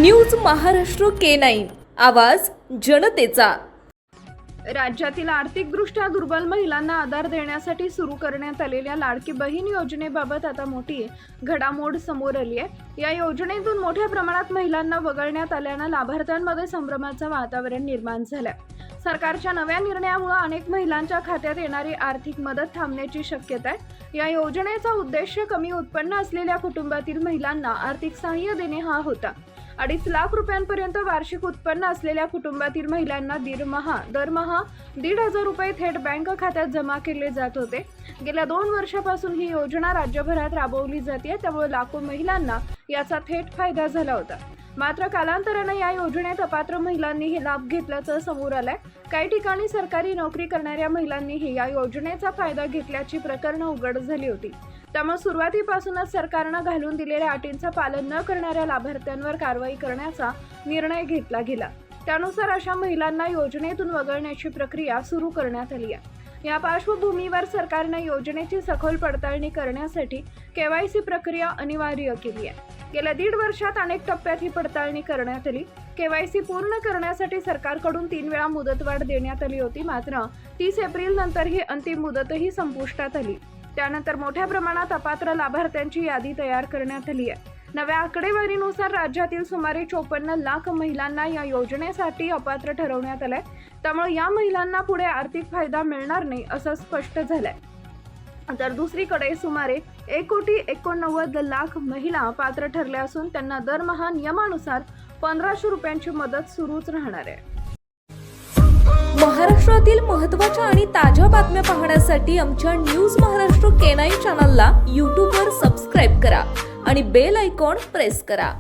News Maharashtra K9 आवाज जनतेचा। राज्यातील आर्थिकदृष्ट्या दुर्बल महिलांना आधार देण्यासाठी सुरू करण्यात आलेल्या लाडकी बहीण योजनेबाबत आता मोठी घडामोड समोर आली आहे। या योजनेतून मोठ्या प्रमाणात महिलांना वगळण्यात आल्याने लाभार्थ्यांमध्ये संभ्रमाचं वातावरण निर्माण झालंय। सरकारच्या नव्या निर्णयामुळे अनेक महिलांच्या खात्यात येणारी आर्थिक मदत थांबण्याची शक्यता आहे। या योजनेचा उद्देश कमी उत्पन्न असलेल्या कुटुंबातील महिलांना आर्थिक सहाय्य देणे हा होता। 2.5 लाख रुपयांपर्यंत वार्षिक उत्पन्न असलेल्या कुटुंबातील महिलांना दरमहा 1,500 रुपये थेट बँक खात्यात जमा केले जात होते। गेल्या 2 वर्षापासून ही योजना राज्यभरात राबवली जाते, त्यामुळे लाखो महिलांना याचा थेट फायदा झाला होता। मात्र कालांतराने या योजनेत अपात्र महिलांनीही लाभ घेतल्याचं समोर आलंय। काही ठिकाणी सरकारी नोकरी करणाऱ्या महिलांनीही या योजनेचा फायदा घेतल्याची प्रकरणं उघड झाली होती। त्यामुळे सुरुवातीपासूनच सरकारनं घालून दिलेल्या अटींचं पालन न करणाऱ्या लाभार्थ्यांवर कारवाई करण्याचा निर्णय घेतला गेला। त्यानुसार अशा महिलांना योजनेतून वगळण्याची प्रक्रिया सुरू करण्यात आली आहे। या पार्श्वभूमीवर सरकारने योजनेची सखोल पडताळणी करण्यासाठी KYC प्रक्रिया अनिवार्य केली आहे। गेल्या 1.5 वर्षात अनेक टप्प्यात ही पडताळणी करण्यात आली। KYC पूर्ण करण्यासाठी सरकारकडून 3 वेळा मुदतवाढ देण्यात आली होती, मात्र 30 एप्रिल नंतर ही अंतिम मुदतही संपुष्टात आली। त्यानंतर मोठ्या प्रमाणात अपात्र लाभार्थ्यांची यादी तयार करण्यात आली आहे। नव्या आकडेवारीनुसार राज्यातील सुमारे 54 लाख महिलांना या योजनेसाठी अपात्र ठरवण्यात आलंय। त्यामुळे या महिलांना पुढे आर्थिक फायदा मिळणार नाही असं स्पष्ट झालंय। तर दुसरीकडे सुमारे 1,89,00,000 महिला पात्र ठरल्या असून त्यांना दरमहा नियमानुसार 1,500 रुपयांची मदत सुरूच राहणार आहे। महाराष्ट्रातील महत्त्वाच्या आणि ताज्या बातम्या पाहण्यासाठी आमच्या न्यूज महाराष्ट्र K9 चॅनलला YouTube वर सबस्क्राइब करा आणि बेल आयकॉन प्रेस करा।